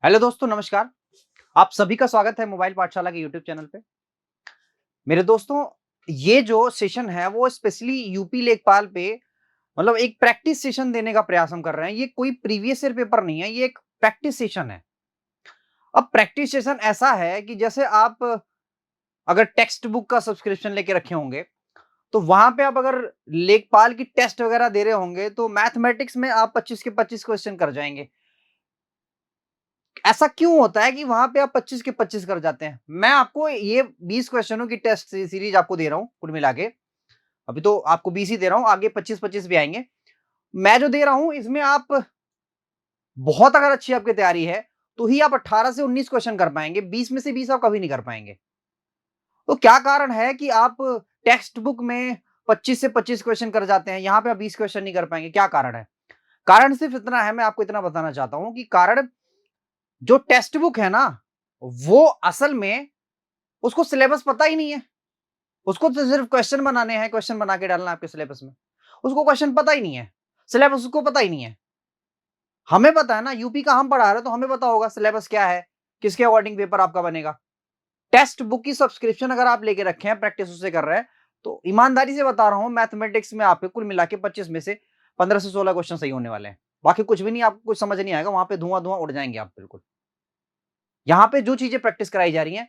Hello दोस्तों, नमस्कार। आप सभी का स्वागत है मोबाइल पाठशाला के यूट्यूब चैनल पे। मेरे दोस्तों, ये जो सेशन है वो स्पेशली यूपी लेखपाल पे मतलब एक प्रैक्टिस सेशन देने का प्रयास हम कर रहे हैं। ये कोई प्रीवियस ईयर पेपर नहीं है, ये एक प्रैक्टिस सेशन है। अब प्रैक्टिस सेशन ऐसा है कि जैसे आप अगर टेक्स्ट बुक का सब्सक्रिप्शन लेके रखे होंगे, तो वहां पे आप अगर लेखपाल की टेस्ट वगैरह दे रहे होंगे, तो मैथमेटिक्स में आप 25 के 25 क्वेश्चन कर जाएंगे। ऐसा क्यों होता है कि वहां पे आप 25 के 25 कर जाते हैं? मैं आपको ये 20 क्वेश्चनों की टेस्ट सीरीज आपको दे रहा हूं कुल मिला के। अभी तो आपको 20 ही दे रहा हूं, आगे 25-25 भी आएंगे। मैं जो दे रहा हूं इसमें आप बहुत अगर अच्छी आपकी तैयारी है तो ही आप 18 से 19 क्वेश्चन कर पाएंगे। 20 में से 20 आप कभी नहीं कर पाएंगे। तो क्या कारण है कि आप टेक्स्ट बुक में 25 से 25 क्वेश्चन कर जाते हैं, यहां पे आप 20 क्वेश्चन नहीं कर पाएंगे? क्या कारण है? कारण सिर्फ इतना है, मैं आपको इतना बताना चाहता हूं कि कारण जो टेक्स्ट बुक है ना, वो असल में उसको सिलेबस पता ही नहीं है। उसको तो सिर्फ क्वेश्चन बनाने हैं, क्वेश्चन बना के डालना है आपके सिलेबस में। उसको क्वेश्चन पता ही नहीं है, सिलेबस उसको पता ही नहीं है। हमें पता है ना, यूपी का हम पढ़ा रहे हैं तो हमें पता होगा सिलेबस क्या है, किसके अकॉर्डिंग पेपर आपका बनेगा। टेक्स्ट बुक की सब्सक्रिप्शन अगर आप लेके रखे हैं, प्रैक्टिस उससे कर रहे हैं, तो ईमानदारी से बता रहा हूं, मैथमेटिक्स में आपके कुल मिला के 25 में से 15 से 16 क्वेश्चन सही होने वाले हैं। बाकी कुछ भी नहीं, आपको कुछ समझ नहीं आएगा, वहां पे धुआं धुआं उड़ जाएंगे आप बिल्कुल। यहां पे जो चीजें प्रैक्टिस कराई जा रही हैं,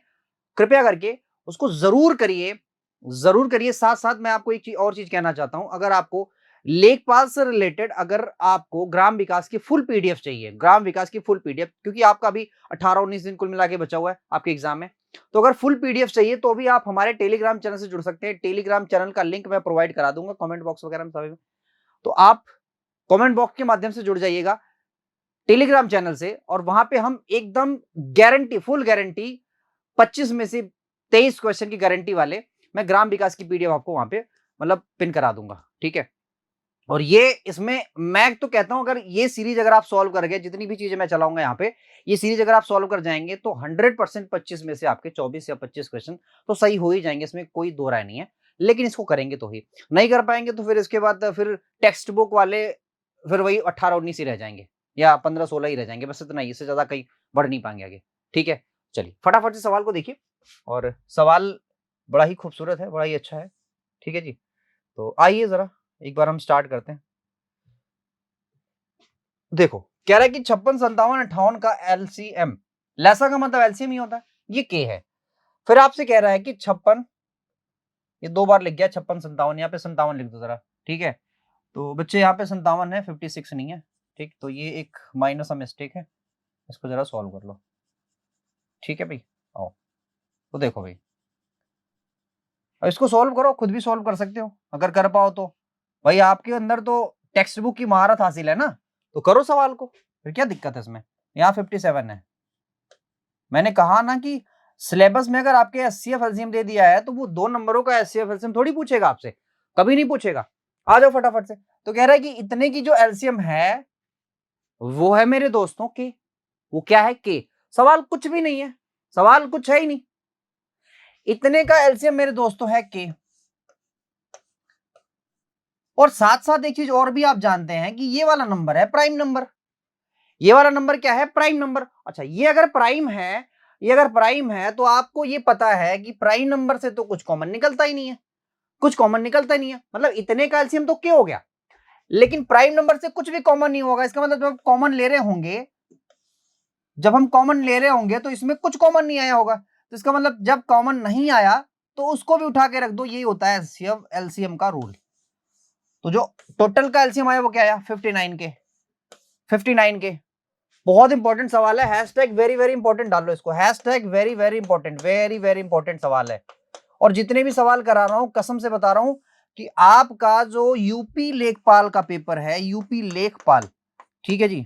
कृपया करके उसको जरूर करिए, जरूर करिए। साथ साथ मैं आपको एक चीज और चीज कहना चाहता हूं, अगर आपको लेखपाल से रिलेटेड अगर आपको ग्राम विकास की फुल पीडीएफ चाहिए, ग्राम विकास की फुल पीडीएफ, क्योंकि आपका अभी 18-19 दिन कुल मिला के बचा हुआ है आपके एग्जाम में, तो अगर फुल पीडीएफ चाहिए तो भी आप हमारे टेलीग्राम चैनल से जुड़ सकते हैं। टेलीग्राम चैनल का लिंक मैं प्रोवाइड करा दूंगा कमेंट बॉक्स वगैरह में सभी में। तो आप कमेंट बॉक्स के माध्यम से जुड़ जाइएगा टेलीग्राम चैनल से, और वहां पे हम एकदम गारंटी, फुल गारंटी, 25 में से 23 क्वेश्चन की गारंटी वाले मैं ग्राम विकास की पीडीएफ आपको वहां पे मतलब पिन करा दूंगा, ठीक है। और ये इसमें मैं तो कहता हूं, अगर ये सीरीज अगर आप सॉल्व कर गए, जितनी भी चीजें मैं चलाऊंगा यहाँ पे, ये सीरीज अगर आप सॉल्व कर जाएंगे तो 100% 25 में से आपके 24 या 25 क्वेश्चन तो सही हो ही जाएंगे, इसमें कोई दो राय नहीं है। लेकिन इसको करेंगे तो ही, नहीं कर पाएंगे तो फिर इसके बाद फिर टेक्स्ट बुक वाले फिर वही 18-19 ही रह जाएंगे, या 15-16 ही रह जाएंगे, बस इतना ही, इससे ज्यादा कहीं बढ़ नहीं पाएंगे आगे, ठीक है। चलिए फटाफट से सवाल को देखिए, और सवाल बड़ा ही खूबसूरत है, बड़ा ही अच्छा है, ठीक है जी। तो आइए जरा एक बार हम स्टार्ट करते हैं। देखो, कह रहा है कि 56, 57, 58 का एलसीएम, लैसा का मतलब एलसीएम ही होता है, ये के है। फिर आपसे कह रहा है कि 56, ये दो बार लिख गया 56 57, यहाँ पे 57 लिख दो जरा, ठीक है। तो बच्चे यहाँ पे 57 है, 56 नहीं है, ठीक। तो ये एक माइनस सा मिस्टेक है, इसको जरा सॉल्व कर लो, ठीक है भाई। आओ, तो देखो भाई, अब इसको सॉल्व करो, खुद भी सॉल्व कर सकते हो अगर कर पाओ तो। भाई आपके अंदर तो टेक्स्ट बुक की महारत हासिल है ना, तो करो सवाल को, फिर क्या दिक्कत है इसमें। यहाँ 57 है, मैंने कहा ना कि सिलेबस में अगर आपके एचसीएफ एलसीएम दे दिया है तो वो 2 नंबरों का एचसीएफ एलसीएम थोड़ी पूछेगा आपसे, कभी नहीं पूछेगा। आ जाओ फटाफट से। तो कह रहा है कि इतने की जो एलसीएम है वो है मेरे दोस्तों के, वो क्या है, के। सवाल कुछ भी नहीं है, सवाल कुछ है ही नहीं, इतने का एलसीएम मेरे दोस्तों है के। और साथ साथ एक चीज और भी आप जानते हैं कि ये वाला नंबर है प्राइम नंबर। ये वाला नंबर क्या है, प्राइम नंबर। अच्छा, ये अगर प्राइम है, ये अगर प्राइम है तो आपको ये पता है कि प्राइम नंबर से तो कुछ कॉमन निकलता ही नहीं है, कुछ कॉमन निकलता ही नहीं है, मतलब इतने का एलसीएम तो क्या हो गया। लेकिन प्राइम नंबर से कुछ भी कॉमन नहीं होगा, इसका मतलब जब कॉमन ले रहे होंगे, जब हम कॉमन ले रहे होंगे तो इसमें कुछ कॉमन नहीं आया होगा, तो इसका मतलब जब कॉमन नहीं आया तो उसको भी उठा के रख दो, यही होता है एलसीएम का रूल। तो जो टोटल का एलसीएम आया वो क्या आया, 59 के, 59 के। बहुत इंपॉर्टेंट सवाल है, हैशटैग वेरी वेरी इंपॉर्टेंट डाल लो इसको, hashtag very very important, very very important सवाल है। और जितने भी सवाल करा रहा हूं कसम से बता रहा हूं कि आपका जो यूपी लेखपाल का पेपर है, यूपी लेखपाल, ठीक है जी,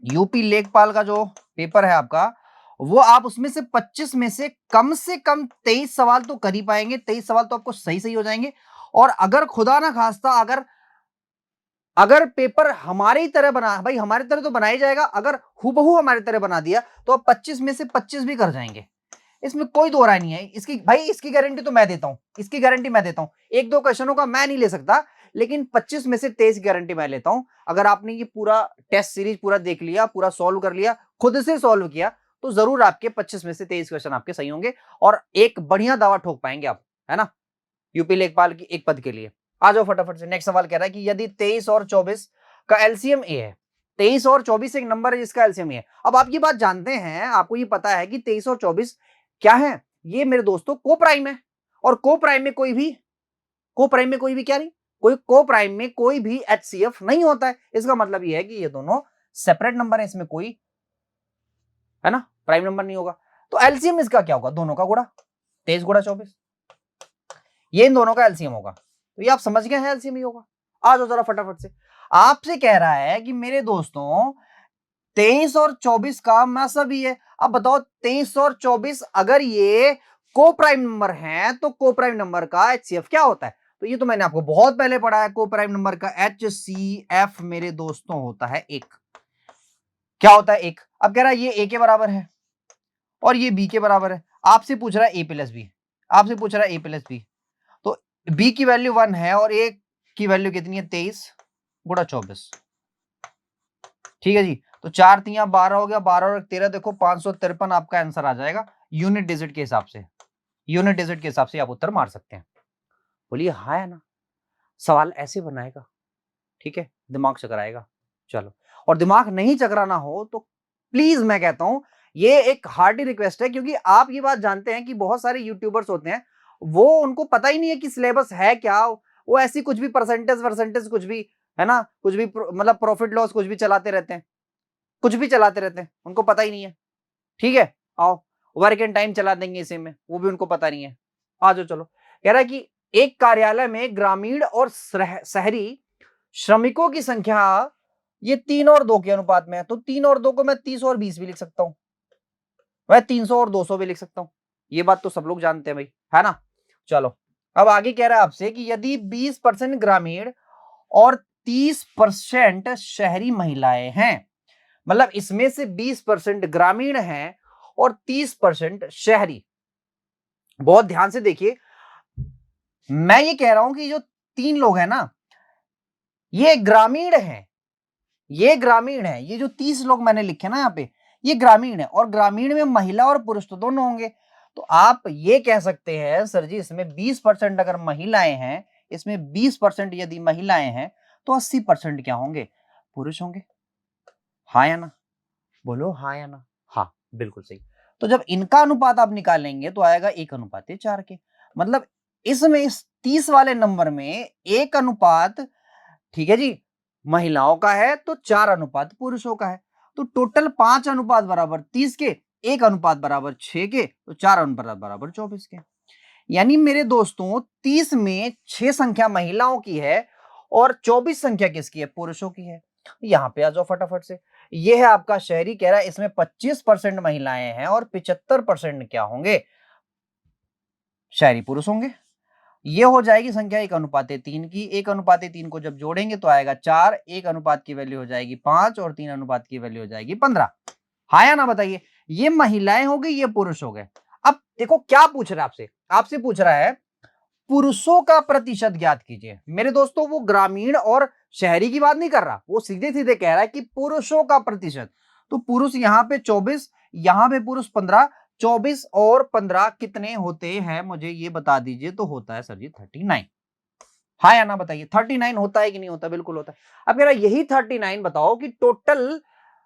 यूपी लेखपाल का जो पेपर है आपका, वो आप उसमें से 25 में से कम 23 सवाल तो कर ही पाएंगे, 23 सवाल तो आपको सही सही हो जाएंगे। और अगर खुदा ना खास्ता अगर अगर पेपर हमारी तरह बना, भाई हमारी तरह तो बना ही जाएगा, अगर हूबहू हमारी तरह बना दिया तो आप 25 में से 25 भी कर जाएंगे, इसमें कोई दो राय नहीं है। इसकी भाई इसकी गारंटी तो मैं देता हूं, इसकी गारंटी मैं देता हूं, एक दो क्वेश्चनों का मैं नहीं ले सकता, लेकिन 25 में से 23 गारंटी मैं लेता हूं। अगर आपने ये पूरा टेस्ट सीरीज पूरा देख लिया, पूरा सॉल्व कर लिया, खुद से सॉल्व किया, तो जरूर आपके 25 में से 23 क्वेश्चन आपके सही होंगे और एक बढ़िया दावा ठोक पाएंगे आप, है ना, यूपी लेखपाल की एक पद के लिए। आ जाओ फटाफट से। नेक्स्ट सवाल कह रहा है कि यदि 23 और 24 का एलसीएम ए है, 23 और 24 एक नंबर है जिसका एलसीएम ए है। अब आप ये बात जानते हैं, आपको ये पता है कि 23 और 24 क्या है, ये मेरे दोस्तों को प्राइम है, और को प्राइम में कोई भी क्या नहीं, कोई को प्राइम में कोई भी एचसीएफ नहीं होता है। इसका मतलब ये है कि ये दोनों सेपरेट नंबर है, इसमें कोई, है ना, प्राइम नंबर नहीं होगा। तो एलसीएम इसका क्या होगा, दोनों का गुणा, 23 गुणा 24, ये इन दोनों का एलसीएम होगा। तो ये आप समझ गए हैं एलसीएम ही होगा। आ जाओ जरा फटाफट से। आपसे कह रहा है कि मेरे दोस्तों 23 और 24 का मासा भी है। अब बताओ 23 और 24 अगर ये को प्राइम नंबर है तो को प्राइम नंबर का एचसीएफ क्या होता है? तो ये तो मैंने आपको बहुत पहले पढ़ा है। को प्राइम नंबर का एचसीएफ मेरे दोस्तों होता है 1। क्या होता है? 1। अब कह रहा है ये ए के बराबर है और ये बी के बराबर है। आपसे पूछ रहा है ए प्लस बी, आपसे पूछ रहा है ए प्लस बी। तो बी की वैल्यू 1 है और ए की वैल्यू कितनी है? 23 गुणा 24। ठीक है जी। तो 4 3 12 हो गया, 12 और 13 देखो 553 आपका आंसर आ जाएगा यूनिट डिजिट के हिसाब से। यूनिट डिजिट के हिसाब से आप उत्तर मार सकते हैं। बोलिए हाँ है ना। सवाल ऐसे बनाएगा, ठीक है, दिमाग चकराएगा। चलो, और दिमाग नहीं चकराना हो तो प्लीज मैं कहता हूं ये एक हार्डी रिक्वेस्ट है, क्योंकि आप ये बात जानते हैं कि बहुत सारे यूट्यूबर्स होते हैं, वो उनको पता ही नहीं है कि सिलेबस है क्या, वो ऐसी कुछ भी परसेंटेज कुछ भी, है ना, कुछ भी मतलब प्रॉफिट लॉस कुछ भी चलाते रहते हैं, कुछ भी चलाते रहते हैं, उनको पता ही नहीं है। ठीक है, आओ वर्क एंड टाइम चला देंगे इसी में, वो भी उनको पता नहीं है। आ जाओ चलो। कह रहा है कि एक कार्यालय में ग्रामीण और शहरी श्रमिकों की संख्या ये 3 और 2 के अनुपात में है। तो 3 और 2 को मैं 30 और 20 भी लिख सकता हूं, मैं 300 और 200 भी लिख सकता हूं। ये बात तो सब लोग जानते हैं भाई, है ना। चलो, अब आगे कह रहा है आपसे कि यदि 20% ग्रामीण और 30% शहरी महिलाएं हैं, मतलब इसमें से 20% ग्रामीण हैं और 30% शहरी। बहुत ध्यान से देखिए, मैं ये कह रहा हूं कि जो 3 लोग हैं ना, ये ग्रामीण हैं, ये ग्रामीण है। ये जो 30 लोग मैंने लिखे ना यहाँ पे, ये ग्रामीण है, और ग्रामीण में महिला और पुरुष तो दोनों होंगे। तो आप ये कह सकते हैं सर जी इसमें 20% अगर महिलाएं हैं, इसमें 20% यदि महिलाएं हैं तो 80% क्या होंगे? पुरुष होंगे। हाँ या ना? बोलो हाँ या ना। हाँ, बिल्कुल सही। तो जब इनका अनुपात आप निकालेंगे तो आएगा 1:4 के। मतलब इसमें इस 30 वाले नंबर में 1 अनुपात, ठीक है जी, महिलाओं का है तो 4 अनुपात पुरुषों का है। तो टोटल 5 अनुपात बराबर 30 के, 1 अनुपात बराबर 6 के, तो 4 अनुपात बराबर 24 के। यानी मेरे दोस्तों 30 में 6 संख्या महिलाओं की है और 24 संख्या किसकी है? पुरुषों की है। यहां पे आ जाओ फटाफट से। ये है आपका शहरी। कह रहा है इसमें 25% महिलाएं हैं और 75% क्या होंगे? शहरी पुरुष होंगे। ये हो जाएगी संख्या 1:3 की। 1:3 को जब जोड़ेंगे तो आएगा 4, 1 अनुपात की वैल्यू हो जाएगी 5 और 3 अनुपात की वैल्यू हो जाएगी 15। हाँ या ना बताइए। ये महिलाएं हो गई, ये पुरुष हो गए। अब देखो क्या पूछ रहा है आपसे, आपसे पूछ रहा है पुरुषों का प्रतिशत ज्ञात कीजिए। मेरे दोस्तों वो ग्रामीण और शहरी की बात नहीं कर रहा, वो सीधे सीधे कह रहा है कि पुरुषों का प्रतिशत। तो पुरुष यहां पे 24, यहां पे पुरुष 15, 24 और 15 कितने होते हैं मुझे ये बता दीजिए। तो होता है सर जी 39। हाँ या ना बताइए, 39 होता है कि नहीं होता? बिल्कुल होता है। अब मेरा यही 39 बताओ कि टोटल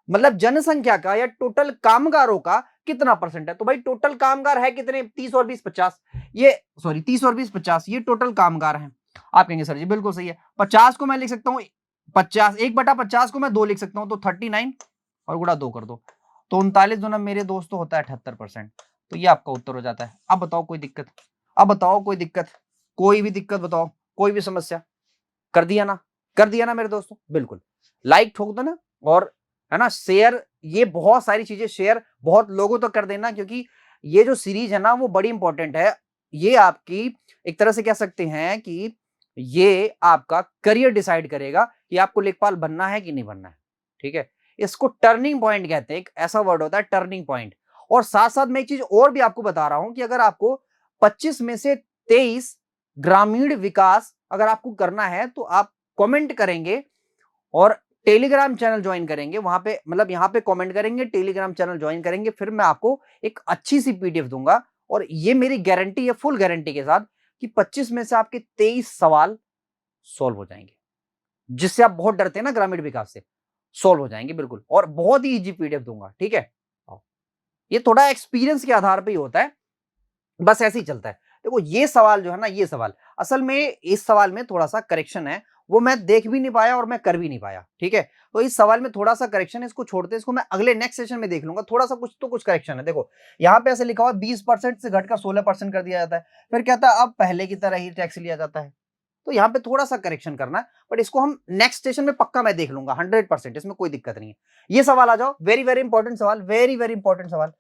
मतलब जनसंख्या का या टोटल कामगारों का कितना परसेंट है? तो भाई टोटल कामगार है कितने? 30 और 20 50, ये सॉरी 30 और 20 50, ये टोटल कामगार हैं। आप कहेंगे सर जी बिल्कुल सही है। 50 को मैं लिख सकता हूँ 50, 1/50 को मैं 2 लिख सकता हूँ, तो 39 और गुणा 2 कर दो तो 39 दूना मेरे दोस्तों होता है 78%। तो ये आपका उत्तर हो जाता है। अब बताओ कोई दिक्कत? अब बताओ कोई दिक्कत? कोई भी दिक्कत बताओ, कोई भी समस्या? कर दिया ना, कर दिया ना मेरे दोस्तों। बिल्कुल लाइक ठोक दो ना, और है ना शेयर, ये बहुत सारी चीजें शेयर बहुत लोगों तक कर देना, क्योंकि ये जो सीरीज है ना वो बड़ी इंपॉर्टेंट है। ये आपकी एक तरह से कह सकते हैं कि ये आपका करियर डिसाइड करेगा कि आपको लेखपाल बनना है कि नहीं बनना है। ठीक है, इसको टर्निंग पॉइंट कहते हैं, एक ऐसा वर्ड होता है टर्निंग पॉइंट। और साथ साथ मैं एक चीज और भी आपको बता रहा हूं कि अगर आपको 25 में से 23 ग्रामीण विकास अगर आपको करना है तो आप कमेंट करेंगे और टेलीग्राम चैनल ज्वाइन करेंगे, वहां पे मतलब यहाँ पे कमेंट करेंगे, टेलीग्राम चैनल ज्वाइन करेंगे, फिर मैं आपको एक अच्छी सी पीडीएफ दूंगा। और ये मेरी गारंटी है, फुल गारंटी के साथ, कि 25 में से आपके 23 सवाल सॉल्व हो जाएंगे, जिससे आप बहुत डरते हैं ना ग्रामीण विकास से, सॉल्व हो जाएंगे बिल्कुल। और बहुत ही इजी पीडीएफ दूंगा, ठीक है। ये थोड़ा एक्सपीरियंस के आधार पे ही होता है, बस ऐसे ही चलता है। देखो ये सवाल जो है ना, ये सवाल असल में, इस सवाल में थोड़ा सा करेक्शन है, वो मैं देख भी नहीं पाया और मैं कर भी नहीं पाया, ठीक है। तो इस सवाल में थोड़ा सा करेक्शन है, इसको छोड़ते, इसको मैं अगले नेक्स्ट सेशन में देख लूंगा। थोड़ा सा कुछ तो कुछ करेक्शन है। देखो यहाँ पे ऐसे लिखा हुआ 20% से घटकर 16% कर दिया जाता है, फिर कहता है अब पहले की तरह ही टैक्स लिया जाता है। तो यहाँ पे थोड़ा सा करेक्शन करना है, बट इसको हम नेक्स्ट सेशन में पक्का मैं देख लूंगा 100%, इसमें कोई दिक्कत नहीं है। ये सवाल आ जाओ, वेरी वेरी इंपॉर्टेंट सवाल, वेरी वेरी इंपॉर्टेंट सवाल,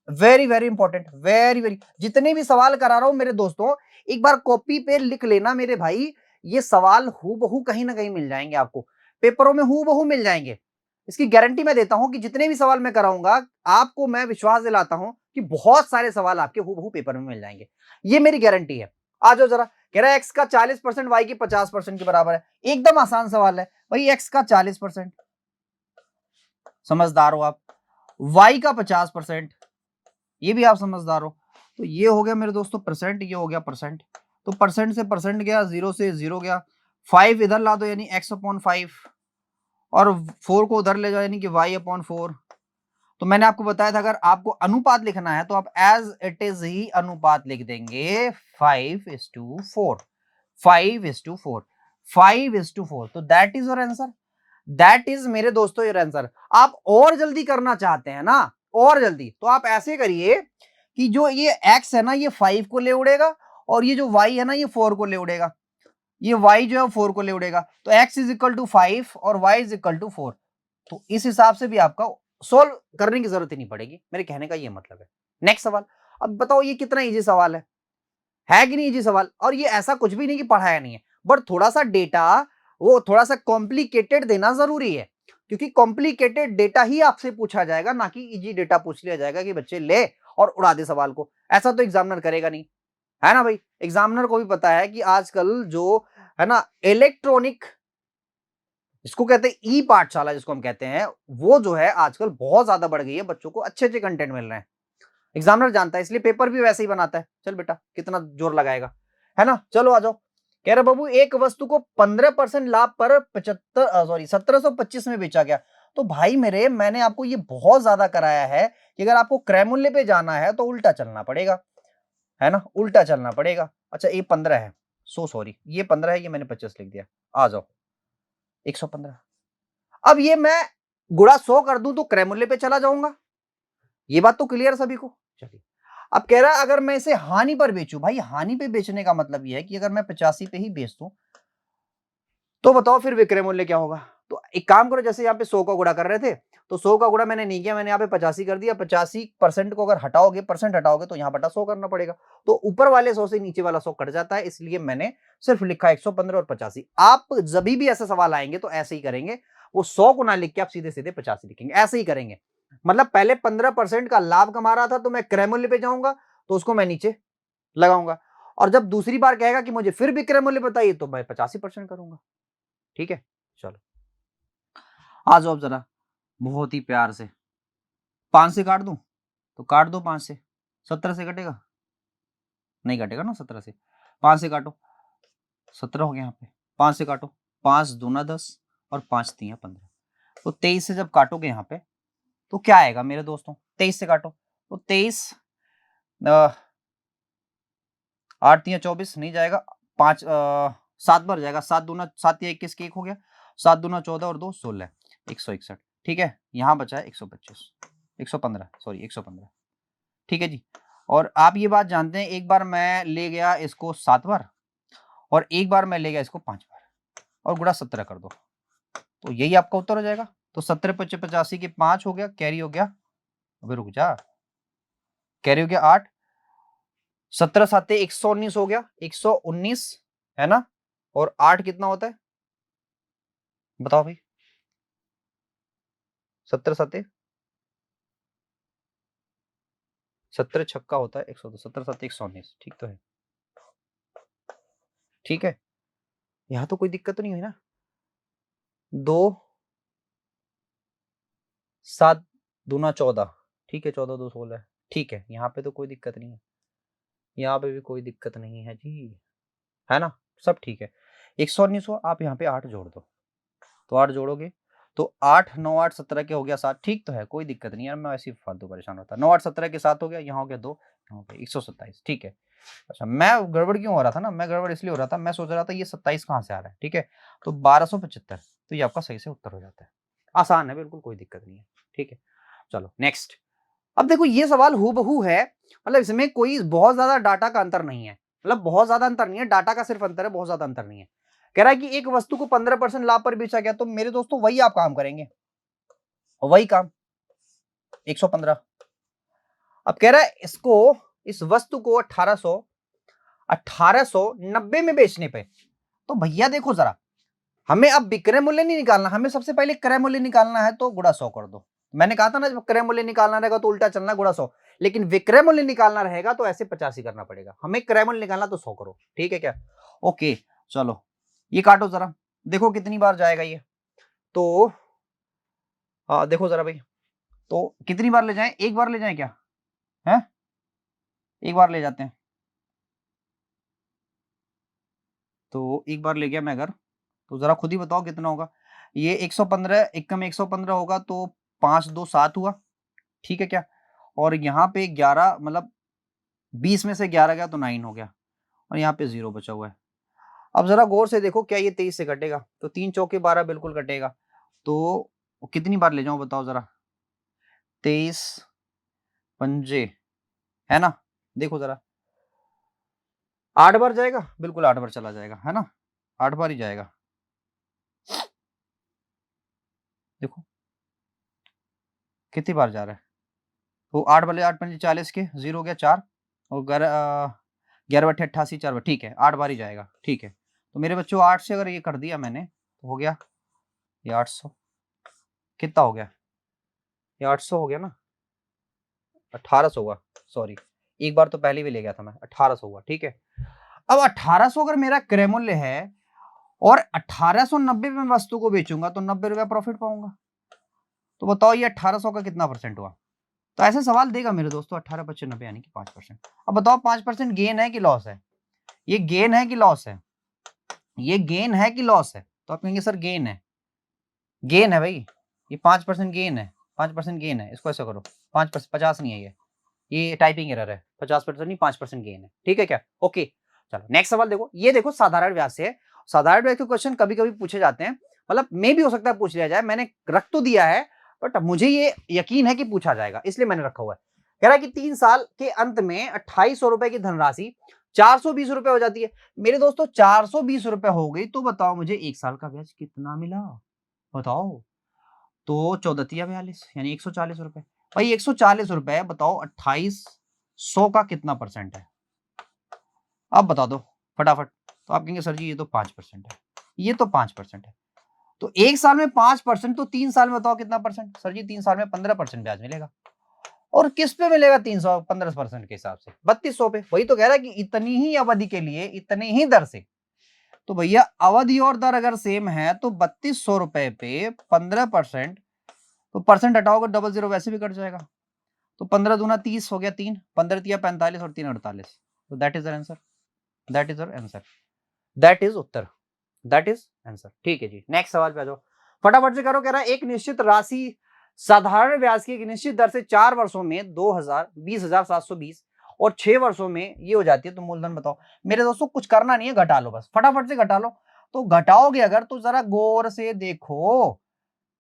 very very important, very very. जितने भी सवाल करा रहा हूं मेरे दोस्तों, एक बार कॉपी पे लिख लेना मेरे भाई। ये सवाल हूबहू कहीं ना कहीं मिल जाएंगे आपको, पेपरों में हूबहू मिल जाएंगे। इसकी गारंटी मैं देता हूं कि जितने भी सवाल मैं कराऊंगा, आपको मैं विश्वास दिलाता हूं कि बहुत सारे सवाल आपके हूबहू पेपर में मिल जाएंगे। ये मेरी गारंटी है। आ जाओ जरा। कह रहा है एक्स का 40% वाई की 50% के बराबर है। एकदम आसान सवाल है भाई, एक्स का 40%, समझदार हो आप। वाई का 50%, ये भी आप समझदार हो। तो ये हो गया मेरे दोस्तों परसेंट, ये हो गया परसेंट। तो परसेंट से परसेंट गया, जीरो से जीरो गया, 5 इधर ला दो यानी x/5, और 4 को उधर ले जाओ यानी कि y/4। तो मैंने आपको बताया था, अगर आपको अनुपात लिखना है तो आप एज इट इज ही अनुपात लिख देंगे, 5:4, 5:4, 5:4। तो that is your answer, that is मेरे दोस्तों योर आंसर। आप और जल्दी करना चाहते हैं ना, और जल्दी, तो आप ऐसे करिए कि जो ये x है ना, ये 5 को ले उड़ेगा, और ये जो y है ना, ये 4 को ले उड़ेगा। ये y जो है 4 को ले उड़ेगा, तो x इज इक्वल टू 5 और y इज इक्वल टू 4। तो इस हिसाब से भी आपका सोल्व करने की जरूरत ही नहीं पड़ेगी, मेरे कहने का ये मतलब है। नेक्स्ट सवाल। अब बताओ ये कितना इजी सवाल है कि नहीं इजी सवाल? और ये ऐसा कुछ भी नहीं कि पढ़ाया नहीं है, बट थोड़ा सा डेटा, वो थोड़ा सा कॉम्प्लिकेटेड देना जरूरी है, क्योंकि कॉम्प्लिकेटेड डेटा ही आपसे पूछा जाएगा, ना कि इजी डेटा पूछ लिया जाएगा कि बच्चे ले और उड़ा दे सवाल को। ऐसा तो एग्जामिनर करेगा नहीं, है ना भाई। एग्जामिनर को भी पता है कि आजकल जो है ना इलेक्ट्रॉनिक, इसको कहते हैं ई पाठशाला जिसको हम कहते हैं, वो जो है आजकल बहुत ज्यादा बढ़ गई है, बच्चों को अच्छे अच्छे कंटेंट मिल रहे हैं। एग्जामिनर जानता है, इसलिए पेपर भी वैसे ही बनाता है। चल बेटा कितना जोर लगाएगा, है ना। चलो आ जाओ। कह रहे बाबू एक वस्तु को 15% लाभ पर 1725 में बेचा गया। तो भाई मेरे, मैंने आपको ये बहुत ज्यादा कराया है कि अगर आपको क्रय मूल्य पे जाना है तो उल्टा चलना पड़ेगा, है ना, उल्टा चलना पड़ेगा। अच्छा ये 15 है, सो सॉरी, ये 15 है, ये मैंने 25 लिख दिया। आ जाओ 115। अब ये मैं गुणा 100 कर दूं तो क्रय मूल्य पे चला जाऊंगा, ये बात तो क्लियर सभी को। चलिए, अब कह रहा है अगर मैं इसे हानि पर बेचूं, भाई हानि पे बेचने का मतलब यह है कि अगर मैं 85 पे ही बेच दूं तो बताओ फिर विक्रय मूल्य क्या होगा। तो एक काम करो, जैसे यहाँ पे 100 का गुणा कर रहे थे, तो 100 का गुणा मैंने नहीं किया, मैंने यहाँ पे 85 कर दिया। 85% को अगर हटाओगे, परसेंट हटाओगे, तो यहाँ बटा 100 करना पड़ेगा। तो ऊपर वाले 100 से नीचे वाला 100 कट जाता है, इसलिए मैंने सिर्फ लिखा 115 और 85। आप जब भी ऐसे सवाल आएंगे तो ऐसे ही करेंगे, वो 100 को ना लिख के आप सीधे सीधे 85 लिखेंगे, ऐसे ही करेंगे। मतलब पहले 15% का लाभ कमा रहा था तो मैं क्रय मूल्य पे जाऊंगा, तो उसको मैं नीचे लगाऊंगा, और जब दूसरी बार कहेगा कि मुझे फिर विक्रय मूल्य बताइए, तो मैं 85% करूंगा। ठीक है, चलो आ जाओ अब जरा, बहुत ही प्यार से। 5 से काट दूं तो काट दो, 5 से। 17 से कटेगा? नहीं कटेगा ना 17 से। 5 से काटो, 17 हो गया यहाँ पे। 5 से काटो, 5 दूना 10 और 5 तिया 15। तो 23 से जब काटोगे यहाँ पे तो क्या आएगा मेरे दोस्तों? 23 से काटो तो 23, 8 तिया 24 नहीं जाएगा, 5 7 बार जाएगा, 7 दूना 7 या 21 के 1 हो गया, 7 दूना 14 और 2 16, 161। ठीक है, यहाँ बचा है 125, 115, सॉरी 115। ठीक है जी। और आप ये बात जानते हैं, एक बार मैं ले गया इसको 7 बार और एक बार मैं ले गया इसको 5 बार, और गुणा 17 कर दो, तो यही आपका उत्तर हो जाएगा। तो 17 × 85 के 5 हो गया, कैरी हो गया, अबे रुक जा, कैरी हो गया 8, 17 7 119 हो गया, 119, है ना। और 8 कितना होता है बताओ भाई? 17 7 17 छक्का होता है 100, 17 7 119, ठीक तो है, ठीक है। यहां तो कोई दिक्कत तो नहीं हुई ना। 2 7 दूना 14, ठीक है, 14 2 16, ठीक है, यहाँ पे तो कोई दिक्कत नहीं है, यहाँ पे भी कोई दिक्कत नहीं है जी, है ना, सब ठीक है। 100 और 1900 आप यहाँ पे 8 जोड़ दो, तो 8 जोड़ोगे तो 8 9 8 17 के हो गया 7, ठीक तो है, कोई दिक्कत नहीं यार, मैं ऐसे ही फालतू परेशान होता। 9 8 17 के 7 हो गया, यहाँ हो गया 2, यहाँ हो गया 127, ठीक है। अच्छा, मैं गड़बड़ क्यों हो रहा था ना, मैं गड़बड़ इसलिए हो रहा था, मैं सोच रहा था ये 27 कहाँ से आ रहा है, ठीक है, तो 1275, तो ये आपका सही से उत्तर हो जाता है। आसान है बिल्कुल, कोई दिक्कत नहीं है, ठीक है। चलो नेक्स्ट। अब देखो ये सवाल हूबहू है, मतलब इसमें कोई बहुत ज्यादा डाटा का अंतर नहीं है, मतलब बहुत ज्यादा अंतर नहीं है, डाटा का सिर्फ अंतर है, बहुत ज्यादा अंतर नहीं है। कह रहा है कि एक वस्तु को 15% लाभ पर बेचा गया, तो मेरे दोस्तों वही आप काम करेंगे, वही काम 115। अब कह रहा है इसको, इस वस्तु को 1890 में बेचने पे, तो भैया देखो जरा, हमें अब विक्रय मूल्य नहीं निकालना, हमें सबसे पहले क्रय मूल्य निकालना है, तो गुणा 100 कर दो। मैंने कहा था ना, जब क्रय मूल्य निकालना रहेगा तो उल्टा चलना, गुणा 100, लेकिन विक्रय मूल्य निकालना रहेगा तो ऐसे 85 करना पड़ेगा। हमें क्रय मूल्य निकालना तो 100 करो, ठीक है क्या? ओके, चलो ये काटो जरा, देखो कितनी बार जाएगा ये, तो देखो जरा भाई, तो कितनी बार ले जाएं, एक बार ले जाएं क्या है, एक बार ले जाते हैं, तो एक बार ले गया मैं अगर, तो जरा खुद ही बताओ कितना होगा। ये 115, एक कम 115 होगा तो 5 2 7 हुआ, ठीक है क्या? और यहाँ पे 11, मतलब 20 में से 11 गया तो 9 हो गया, और यहाँ पे 0 बचा हुआ है। अब जरा गौर से देखो, क्या ये 23 से कटेगा? तो 3 चौके 12 बिल्कुल कटेगा। तो कितनी बार ले जाऊं बताओ जरा, 23 पंजे, है ना, देखो जरा 8 बार जाएगा, बिल्कुल 8 बार चला जाएगा, है ना, 8 बार ही जाएगा। देखो कितनी बार जा रहा है, तो 8 वाले 8 पंजे 40 के, 0 हो गया 4, और 11 बटे 88 4 बार, ठीक है, 8 बार ही जाएगा, ठीक है। तो मेरे बच्चों 8 से अगर ये कर दिया मैंने, तो हो गया ये 800, कितना हो गया ये, 800 हो गया ना, 1800 हुआ, सॉरी एक बार तो पहले भी ले गया था मैं, 1800 हुआ, ठीक है। अब 1800 अगर मेरा क्रय मूल्य है और 1890 में वस्तु को बेचूंगा तो 90 रुपया प्रॉफिट पाऊंगा, तो बताओ ये 1800 का कितना परसेंट हुआ? तो ऐसे सवाल देगा मेरे दोस्तों, 18 25 90 यानी कि 5%। अब बताओ 5% गेन है कि लॉस है? ये गेन है कि लॉस है? ये गेन है कि लॉस है? तो आप कहेंगे सर गेन है, गेन है भाई, ये 5% गेन है, 5% गेन है, इसको ऐसा करो, 5% 50 नहीं है ये टाइपिंग एरर है, 50% नहीं 5% गेन है, ठीक है क्या? ओके, चलो नेक्स्ट सवाल देखो, ये देखो साधारण व्यास से है। साधारण व्यास के क्वेश्चन कभी कभी पूछे जाते हैं, मतलब मे भी हो सकता है पूछ लिया जाए, मैंने रख तो दिया है, बट मुझे ये यकीन है कि पूछा जाएगा, इसलिए मैंने रखा हुआ है। कह रहा है कि 3 साल के अंत में 2800 रुपए की धनराशि 420 रुपए हो जाती है। मेरे दोस्तों 420 रुपए हो गई, तो बताओ मुझे 1 साल का ब्याज कितना मिला, बताओ। तो 14 42 यानी 140 रुपए। भाई 140 रुपए, बताओ 2800 का कितना परसेंट है, आप बता दो फटाफट। तो आप कहेंगे सर जी ये तो 5% है, ये तो 5% है, तो 1 साल में 5%, तो 3 साल में बताओ कितना परसेंट? सर जी 3 साल में 15% ब्याज मिलेगा। और किस पे मिलेगा? 300 15% के हिसाब से 3200 पे। वही तो कह रहा है कि इतनी ही अवधि के लिए इतनी ही दर से, तो भैया अवधि और दर अगर सेम है तो 3200 रुपए पे 15%, तो परसेंट हटाओगे डबल जीरो वैसे भी कट जाएगा, तो 15 दूना 30 हो गया 3, 15 तिया 45 और 3 48, तो that is answer, that is answer, that is Uttar, that is answer, ठीक है जी। नेक्स्ट सवाल पे आ जाओ, फटाफट से करो। कह रहा है एक निश्चित राशि साधारण ब्याज की एक निश्चित दर से 4 वर्षों में 20,20,720 और 6 वर्षों में ये हो जाती है, तो मूलधन बताओ। मेरे दोस्तों कुछ करना नहीं है, घटा लो बस, फटाफट से घटा लो। तो घटाओगे अगर तो जरा गौर से देखो,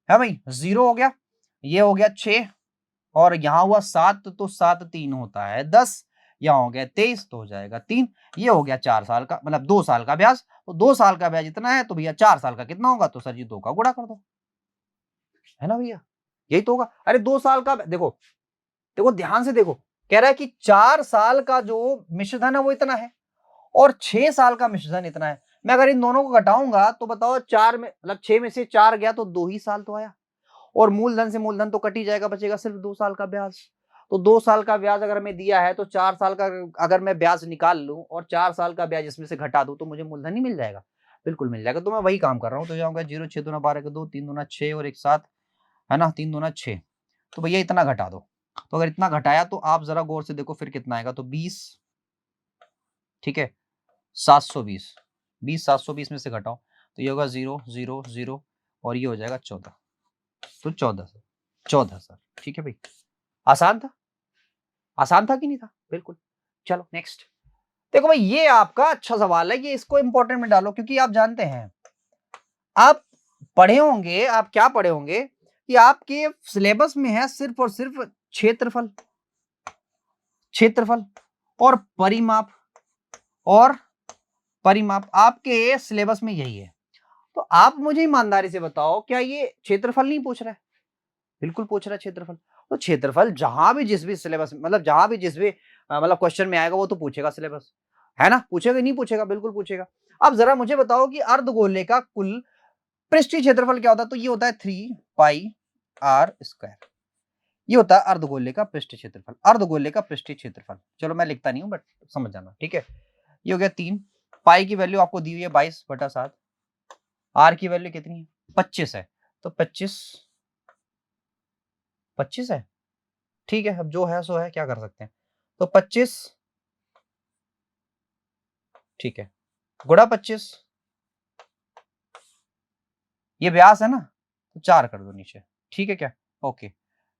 है भाई, 0 हो गया, ये हो गया 6, और यहां हुआ 7, तो 7 3 होता है 10, यहां हो गया 23 तो हो जाएगा 3, ये हो गया 4 साल का, मतलब 2 साल का ब्याज। तो 2 साल का ब्याज इतना है, तो भैया 4 साल का कितना होगा? तो सर जी 2 का गुणा कर दो, है ना भैया, यही तो होगा। अरे 2 साल का देखो, देखो ध्यान से देखो, कह रहा है कि 4 साल का जो मिश्रधन है वो इतना है, और 6 साल का मिश्रधन इतना है। मैं अगर इन दोनों को घटाऊंगा तो बताओ 4 में, मतलब 6 में से 4 गया तो 2 ही साल तो आया, और मूलधन से मूलधन तो कट ही जाएगा, बचेगा सिर्फ 2 साल का ब्याज। तो 2 साल का ब्याज अगर हमें दिया है, तो 4 साल का अगर मैं ब्याज निकाल लूं और 4 साल का ब्याज इसमें से घटा दूं, तो मुझे मूलधन ही मिल जाएगा। बिल्कुल मिल जाएगा। तो मैं वही काम कर रहा हूँ। तो जाऊंगा 0 6 दूना 12 के 2 3 दूना 6 और 1 7 है ना, 3 दूना 6। तो भैया इतना घटा दो। तो अगर इतना घटाया तो आप जरा गौर से देखो फिर कितना आएगा। तो 20, ठीक है, 720, 20 720 में से घटाओ तो ये होगा 0 0 0 और ये हो जाएगा 14। तो 14 सर, ठीक है भाई। आसान था, आसान था कि नहीं था? बिल्कुल। चलो नेक्स्ट। देखो भाई ये आपका अच्छा सवाल है, ये इसको इंपॉर्टेंट में डालो, क्योंकि आप जानते हैं, आप पढ़े होंगे, आप क्या पढ़े होंगे कि आपके सिलेबस में है सिर्फ और सिर्फ क्षेत्रफल, क्षेत्रफल और परिमाप, और परिमाप आपके सिलेबस में यही है। तो आप मुझे ईमानदारी से बताओ, क्या ये क्षेत्रफल नहीं पूछ रहा है? बिल्कुल पूछ रहा है क्षेत्रफल। तो क्षेत्रफल जहां भी जिस भी सिलेबस, मतलब जहां भी जिस भी मतलब क्वेश्चन में आएगा वो तो पूछेगा सिलेबस, है ना? पूछेगा नहीं पूछेगा? बिल्कुल पूछेगा। अब जरा मुझे बताओ कि अर्धगोले का कुल पृष्ठीय क्षेत्रफल क्या होता है? तो ये होता है 3 पाई आर स्क्वायर। ये होता है अर्धगोले का पृष्ठीय क्षेत्रफल, अर्धगोले का पृष्ठीय क्षेत्रफल। चलो मैं लिखता नहीं हूं बट समझ जाना, ठीक है। ये हो गया 3, पाई की वैल्यू आपको दी हुई है 22/7, आर की वैल्यू कितनी है? 25 है। तो 25 है, ठीक है। अब जो है सो है, क्या कर सकते हैं। तो 25, ठीक है, गुणा 25, ये व्यास है ना, तो 4 कर दो नीचे, ठीक है क्या? ओके।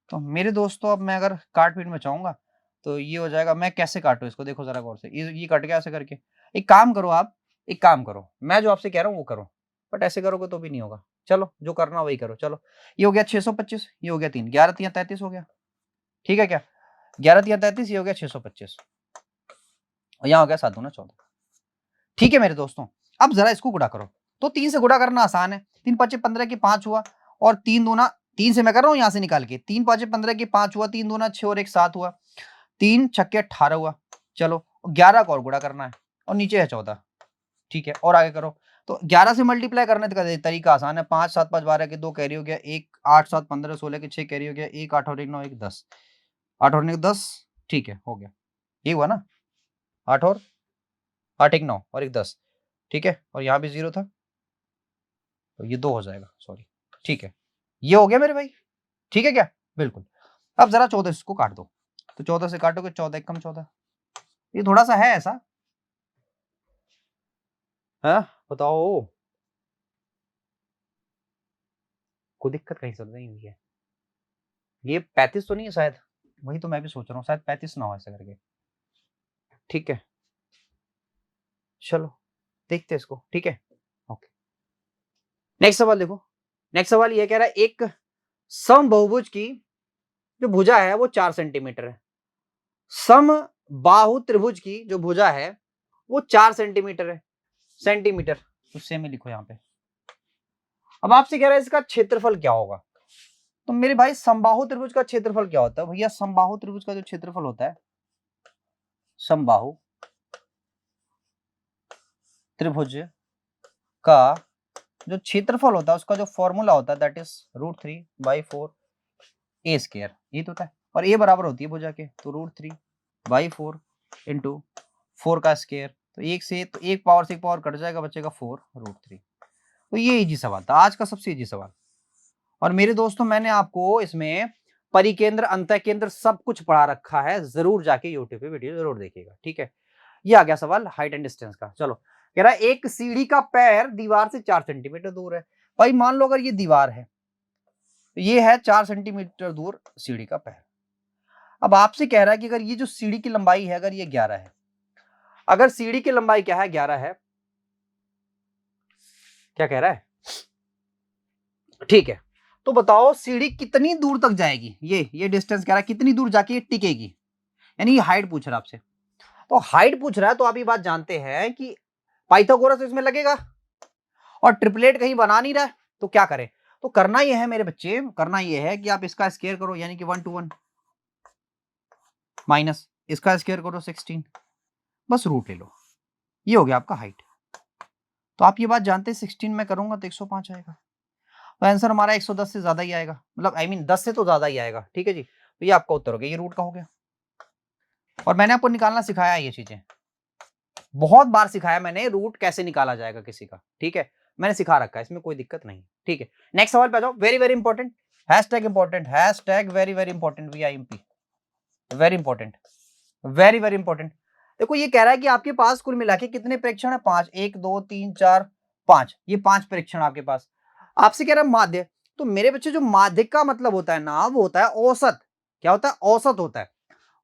तो मेरे दोस्तों अब मैं अगर काट पीट में चाहूंगा तो ये हो जाएगा। मैं कैसे काटू इसको, देखो जरा गौर से। ये कट गया ऐसे करके। एक काम करो आप, एक काम करो, मैं जो आपसे कह रहा हूँ वो करो, बट ऐसे करोगे तो भी नहीं होगा। चलो जो करना वही करो। चलो ये हो गया 625, ये हो गया 3, 11 3 33 हो गया, ठीक है क्या? 11 3 33, ये हो गया 625 और यहाँ हो गया 7 दूना 14, ठीक है मेरे दोस्तों। अब जरा इसको गुणा करो। तो 3 से गुणा करना आसान है। 3 5 15 के 5 हुआ, और 3 दूना, 3 से मैं कर रहा हूँ यहाँ से निकाल के, 3 5 15 के 5 हुआ, 3 दूना 6 और 1 7 हुआ, 3 छक्के 18 हुआ। चलो 11 को और गुणा करना है, और नीचे है 14, ठीक है। और आगे करो। तो 11 से मल्टीप्लाई करने का तरीका आसान है। 5 7 5 12 के 2 कैरी हो गया, 1 8 7 15 16 के 6 कैरी हो गया, 1 8 और 1 9 1 10, 8 और 1 10, ठीक है, हो गया। ये हुआ ना, 8 और 8 1 9 और 1 10, ठीक है। और यहाँ भी 0 था तो ये 2 हो जाएगा, सॉरी, ठीक है। ये हो गया मेरे भाई, ठीक है क्या? बिल्कुल। अब जरा 14 इसको काट दो। तो 14 से काटोगे 14 1 कम 14, ये थोड़ा सा है ऐसा, है, बताओ कोई दिक्कत कहीं से नहीं हुई है? ये 35 तो नहीं है शायद, वही तो मैं भी सोच रहा हूँ, शायद 35 ना हो ऐसा करके, ठीक है। चलो देखते हैं इसको, ठीक है, ओके। नेक्स्ट सवाल देखो। नेक्स्ट सवाल ये कह रहा है, एक समबहुभुज की जो भुजा है वो 4 सेंटीमीटर है, सम बाहु त्रिभुज की जो भुजा है वो 4 सेंटीमीटर है, सेंटीमीटर, तो सेम ही लिखो यहाँ पे। अब आपसे कह रहा है इसका क्षेत्रफल क्या होगा। तो मेरे भाई समबाहु त्रिभुज का क्षेत्रफल क्या होता है? भैया समबाहु त्रिभुज का जो क्षेत्रफल होता है, समबाहु त्रिभुज का जो क्षेत्रफल होता है उसका जो फॉर्मूला होता है दैट इज √3/4 ए स्क्वायर, ये तो होता है। और ए बराबर होती है भुजा के, तो √3/4 इंटू 4 का स्क्वायर। तो एक से तो एक पावर से एक पावर कट जाएगा, बचेगा 4√3। तो ये इजी सवाल था, आज का सबसे इजी सवाल। और मेरे दोस्तों मैंने आपको इसमें परिकेंद्र अंतःकेंद्र सब कुछ पढ़ा रखा है, जरूर जाके यूट्यूब पे वीडियो जरूर देखिएगा, ठीक है। ये आ गया सवाल हाइट एंड डिस्टेंस का। चलो कह रहा है एक सीढ़ी का पैर दीवार से 4 सेंटीमीटर दूर है। भाई मान लो अगर ये दीवार है, तो ये है 4 सेंटीमीटर दूर सीढ़ी का पैर। अब आपसे कह रहा है कि अगर ये जो सीढ़ी की लंबाई है अगर ये 11 है, अगर सीढ़ी की लंबाई क्या है 11 है, क्या कह रहा है, ठीक है। तो बताओ सीढ़ी कितनी दूर तक जाएगी, ये डिस्टेंस कह रहा है कितनी दूर जाके ये टिकेगी, यानी ये हाइट पूछ रहा है आपसे। तो हाइट पूछ रहा है तो आप ये बात जानते हैं कि पाइथागोरस इसमें लगेगा, और ट्रिपलेट कहीं बना नहीं रहा है, तो क्या करें? तो करना ये है मेरे बच्चे, करना ये है कि आप इसका स्क्वायर करो, यानी कि 1 to 1 माइनस इसका स्क्वायर करो 16, बस रूट ले लो, ये हो गया आपका हाइट। तो आप ये बात जानते हैं 16 में करूंगा तो 105 आएगा। तो आंसर हमारा 110 से ज्यादा ही आएगा, मतलब आई मीन 10 से तो ज्यादा ही आएगा, ठीक है जी। तो ये आपका उत्तर हो गया, ये रूट का हो गया। और मैंने आपको निकालना सिखाया है ये चीजें, बहुत बार सिखाया मैंने रूट कैसे निकाला जाएगा किसी का, ठीक है, मैंने सिखा रखा है, इसमें कोई दिक्कत नहीं, ठीक है। नेक्स्ट सवाल पे आ जाओ, very very important, hashtag important, hashtag very very important, VIMP, very important, very very important. देखो ये कह रहा है कि आपके पास कुल मिला के कितने परीक्षण है, 5, 1 2 3 4 5, ये 5 परीक्षण आपके पास, आपसे कह रहा है माध्य। तो मेरे बच्चे जो माध्य का मतलब होता है ना, वो होता है औसत। क्या होता है? औसत होता है।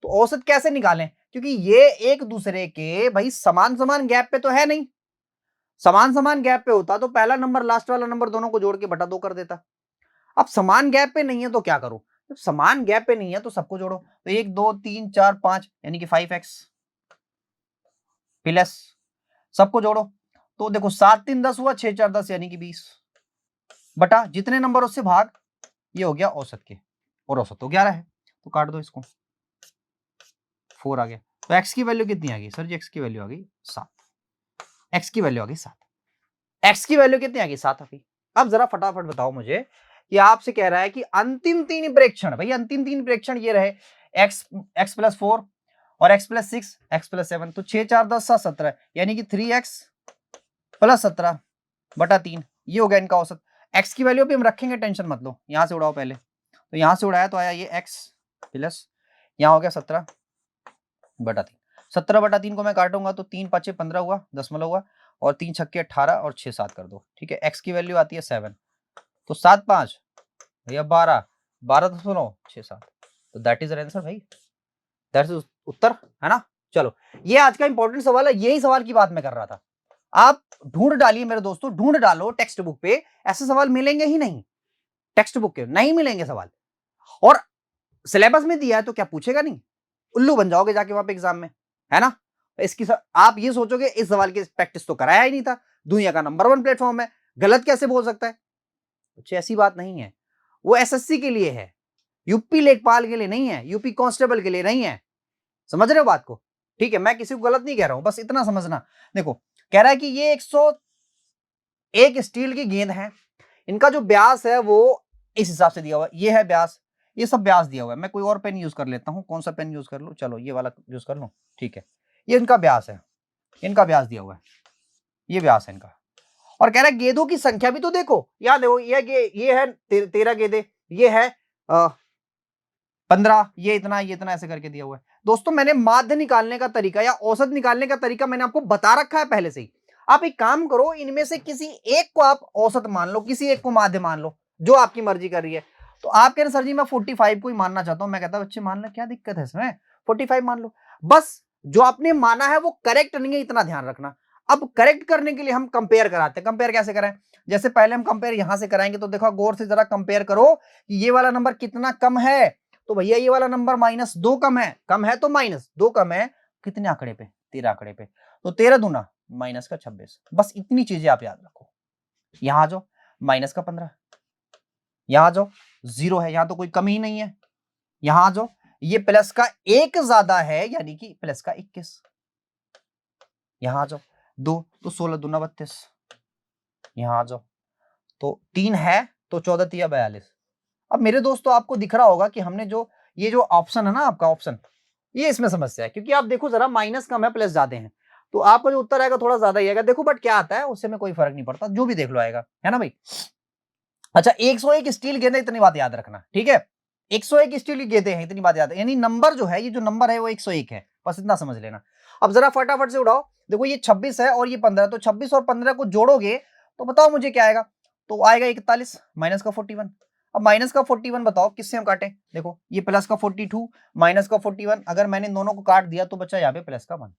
तो औसत कैसे निकालें, क्योंकि ये एक दूसरे के भाई समान समान गैप पे तो है नहीं, समान समान गैप पे होता तो पहला नंबर लास्ट वाला नंबर दोनों को जोड़ के बटा 2 कर देता। अब समान गैप पे नहीं है तो क्या करूं, जब समान गैप पे नहीं है तो सबको जोड़ो, तो 1 2 3 4 5 यानी कि 5x प्लस, सबको जोड़ो, तो देखो 7 3 10 हुआ, 6 4 10 यानी कि 20 बटा जितने नंबर उससे भाग, ये हो गया औसत के, और औसत तो 11 है, तो काट दो इसको, 4 आ गया। तो x की वैल्यू कितनी आ गई सर जी? x की वैल्यू आ गई 7, x की वैल्यू आ गई 7, x की वैल्यू कितनी आ गई? 7 आ गई। अब जरा फटाफट बताओ मुझे कि आपसे कह रहा है कि अंतिम 3 प्रेक्षण, भाई अंतिम 3 प्रेक्षण ये रहे, x प्लस 4 और x प्लस 6, x प्लस 7, तो 6 4 10 7 17 यानी कि 3x प्लस 17 बटा 3, ये हो गया इनका औसत। x की वैल्यू भी हम रखेंगे, टेंशन मत लो, यहां से उड़ाओ पहले, तो यहां से उड़ाया तो आया ये x प्लस, यहां हो गया 17 बटा 3, 17 बटा 3 को मैं काटूंगा तो 3 5 15 हुआ, दशमलव हुआ, और 3 छक्के 18 और 6 7 कर दो, ठीक है। x की वैल्यू आती है 7, तो 7 5 भैया 12, 12 दशमलव 6 7, तो दैट इज आंसर भाई, दैट इज उत्तर, है ना। चलो ये आज का इंपॉर्टेंट सवाल है, यही सवाल की बात मैं कर रहा था। आप ढूंढ डालिए मेरे दोस्तों, ढूंढ डालो टेक्स्ट बुक पे, ऐसे सवाल मिलेंगे ही नहीं, टेक्स्ट बुक के नहीं मिलेंगे सवाल, और सिलेबस में दिया है तो क्या पूछेगा नहीं, उल्लू बन जाओगे जाके वहां पे एग्जाम में, है ना। आप ये सोचोगे इस सवाल की प्रैक्टिस तो कराया ही नहीं था, दुनिया का नंबर 1 प्लेटफॉर्म है, गलत कैसे बोल सकता है? कुछ ऐसी बात नहीं है, वो एसएससी के लिए है, यूपी लेखपाल के लिए नहीं है, यूपी कांस्टेबल के लिए नहीं है, समझ रहे हो बात को? ठीक है, मैं किसी को गलत नहीं कह रहा हूं, बस इतना समझना। देखो कह रहा है कि ये 101 स्टील की गेंद है, इनका जो व्यास है वो इस हिसाब से दिया हुआ है, ये है व्यास, ये सब व्यास दिया हुआ है। मैं कोई और पेन यूज कर लेता हूं, कौन सा पेन यूज कर लूं, चलो ये वाला यूज कर लूं, ठीक है। ये इनका व्यास है, इनका व्यास दिया हुआ है, ये व्यास है इनका, और कह रहा है गेंदों की संख्या भी तो देखो, याद देखो, ये है 13 गेंदे, ये है 15, ये इतना ऐसे करके दिया हुआ है। दोस्तों मैंने माध्य निकालने का तरीका या औसत निकालने का तरीका मैंने आपको बता रखा है पहले से ही। आप एक काम करो, इनमें से किसी एक को आप औसत मान लो, किसी एक को माध्य मान लो, जो आपकी मर्जी कर रही है। तो आप कह रहे सर जी मैं 45 को ही मानना चाहता हूं, मैं कहता हूं बच्चे मान लो, क्या दिक्कत है इसमें, 45 मान लो, बस जो आपने माना है वो करेक्ट नहीं है, इतना ध्यान रखना। अब करेक्ट करने के लिए हम कंपेयर कराते हैं, कंपेयर कैसे करें? जैसे पहले हम कंपेयर यहां से कराएंगे, तो देखो गौर से जरा कंपेयर करो कि ये वाला नंबर कितना कम है, तो भैया ये वाला नंबर -2 कम है तो -2 कम है, कितने आंकड़े पे? 13 आंकड़े पे, तो 13 दूना माइनस का 26, बस इतनी चीजें आप याद रखो। यहां आ जाओ, माइनस का 15, यहां आ जाओ, 0 है, यहां तो कोई कमी ही नहीं है, यहां आ जाओ, ये प्लस का 1 ज्यादा है यानी कि प्लस का 21, यहां आ जाओ 2, तो 16 दूना 32, यहां आ जाओ, तो 3 है तो 14 तिया 42। अब मेरे दोस्तों आपको दिख रहा होगा कि हमने जो ये जो ऑप्शन है ना आपका ऑप्शन, ये इसमें समस्या है, क्योंकि आप देखो जरा माइनस कम है प्लस ज्यादा है, तो आपका जो उत्तर आएगा थोड़ा ज्यादा ही आएगा। देखो बट क्या आता है उससे में कोई फर्क नहीं पड़ता, जो भी देख लो आएगा, है ना भाई। अच्छा 101 स्टील गेंदे, इतनी बात याद रखना, ठीक है। 101 स्टील की गेंदे हैं, इतनी बात याद है, यानी नंबर जो है, ये जो नंबर है वो 101 है, बस इतना समझ लेना। अब जरा फटाफट से उड़ाओ, देखो ये 26 है और ये 15, तो 26 और 15 को जोड़ोगे तो बताओ मुझे क्या आएगा, तो आएगा 41 माइनस का 41। अब माइनस का 41 बताओ किससे हम काटें, देखो ये प्लस का 42 माइनस का 41, अगर मैंने इन दोनों को काट दिया तो बचा यहाँ पे प्लस का 1।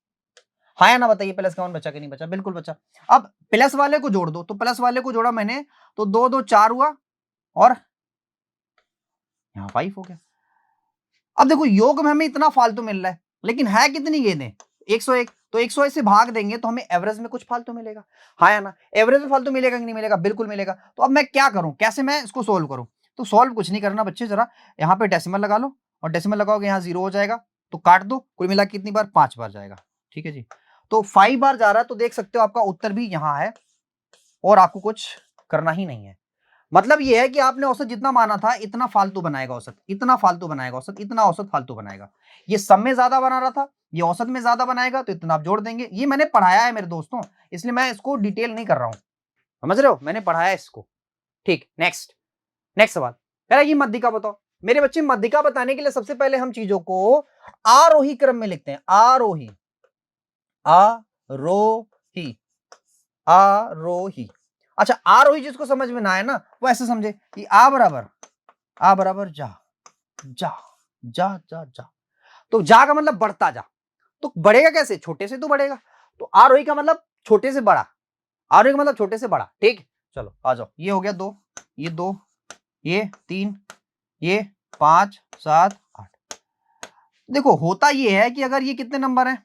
हाँ या ना बताइए, प्लस का 1 बचा कि नहीं बचा? बिल्कुल बचा। अब प्लस वाले को जोड़ दो, तो प्लस वाले को जोड़ा मैंने तो 2 2 4 हुआ, और यहाँ 5 हो गया। अब देखो योग में हमें इतना फालतू मिल रहा है, लेकिन है कितनी गेंदें? 101, तो 101 से भाग देंगे तो हमें एवरेज में कुछ फालतू मिलेगा, हाँ या ना? एवरेज में फालतू मिलेगा कि नहीं मिलेगा? बिल्कुल मिलेगा। तो अब मैं क्या करूं, कैसे मैं इसको सोल्व करूं? तो सोल्व कुछ नहीं करना बच्चे, जरा यहाँ पे डेसिमल लगा लो, और डेसिमल लगाओगे यहाँ 0 हो जाएगा, तो काट दो, कुल मिला कितनी बार? 5 बार जाएगा, ठीक है जी। तो 5 बार जा रहा है, तो देख सकते हो आपका उत्तर भी यहाँ है, और आपको कुछ करना ही नहीं है। मतलब ये है कि आपने औसत जितना माना था इतना फालतू बनाएगा औसत, इतना फालतू बनाएगा औसत, इतना औसत फालतू बनाएगा। ये सब में ज्यादा बना रहा था, ये औसत में ज्यादा बनाएगा तो इतना आप जोड़ देंगे। ये मैंने पढ़ाया है मेरे दोस्तों, इसलिए मैं इसको डिटेल नहीं कर रहा हूं, समझ रहे हो, मैंने पढ़ाया है इसको। ठीक, नेक्स्ट नेक्स्ट सवाल कह रहा है ये मध्यिका बताओ। मेरे बच्चे मध्यिका बताने के लिए सबसे पहले हम चीजों को आरोही क्रम में लिखते हैं, आरोही, आरोही, आरोही। अच्छा, आरोही जिसको समझ में ना आए ना वो ऐसे समझे कि आ बराबर जा, जा जा जा जा, तो जा का मतलब बढ़ता जा, तो बढ़ेगा कैसे, छोटे से तो बढ़ेगा, तो आरोही का मतलब छोटे से बड़ा, आरोही का मतलब छोटे से बड़ा। ठीक, चलो आ जाओ, ये हो गया 2, ये 2, ये 3, ये 5 7 8। देखो होता ये है कि अगर ये कितने नंबर हैं,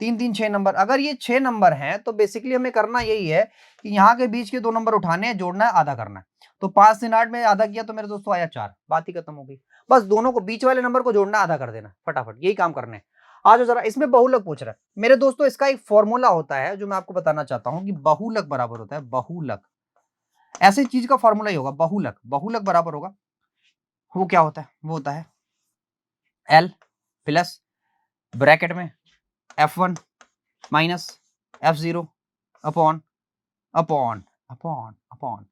3 3 6 नंबर, अगर ये 6 नंबर हैं तो बेसिकली हमें करना यही है कि यहाँ के बीच के 2 नंबर उठाने हैं, जोड़ना है, आधा करना है। तो 5 से 8 में आधा किया तो मेरे दोस्तों आया 4, बात ही खत्म हो गई। बस दोनों को बीच वाले नंबर को जोड़ना, आधा कर देना, फटाफट यही काम करने हैं। आज जरा इसमें बहुलक पूछ रहा है मेरे दोस्तों, इसका एक फॉर्मूला होता है जो मैं आपको बताना चाहता हूँ कि बहुलक बराबर होता है, बहुलक ऐसी चीज का फॉर्मूला ही होगा, बहुलक, बहुलक बराबर होगा, वो क्या होता है, वो होता है L प्लस ब्रैकेट में F1 minus F0 upon upon upon upon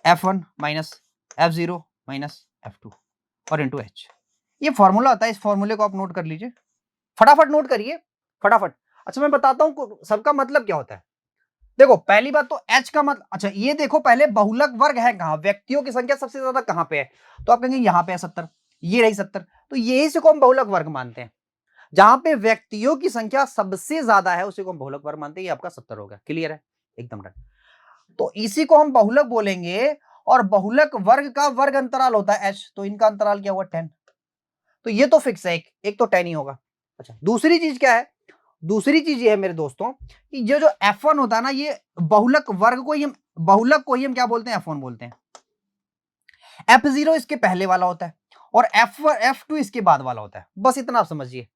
F1 minus F0 minus F2 और इंटू H। ये फॉर्मूला होता है, इस फॉर्मूले को आप नोट कर लीजिए, फटाफट नोट करिए, फटाफट। अच्छा मैं बताता हूं सबका मतलब क्या होता है। देखो पहली बात तो H का मतलब, अच्छा ये देखो पहले बहुलक वर्ग है कहां, व्यक्तियों की संख्या सबसे ज्यादा कहां पे है, तो आप कहेंगे यहां पे है 70, ये रही 70, तो यही से को हम बहुलक वर्ग मानते हैं, जहां पे व्यक्तियों की संख्या सबसे ज्यादा है उसी को हम बहुलक वर्ग मानते हैं। ये आपका 70 हो गया, क्लियर है, एकदम डन। तो इसी को हम बहुलक बोलेंगे, और बहुलक वर्ग का वर्ग अंतराल होता है h, तो इनका अंतराल क्या हुआ 10, तो ये तो फिक्स है, एक तो 10 ही होगा। अच्छा दूसरी चीज क्या है, दूसरी चीज ये है मेरे दोस्तों कि ये जो F1 होता है ना, ये बहुलक वर्ग को ही हम, बहुलक को ही हम क्या बोलते हैं, F1 बोलते हैं। F0 इसके पहले वाला होता है और F2 इसके बाद वाला होता है, बस इतना आप समझिए।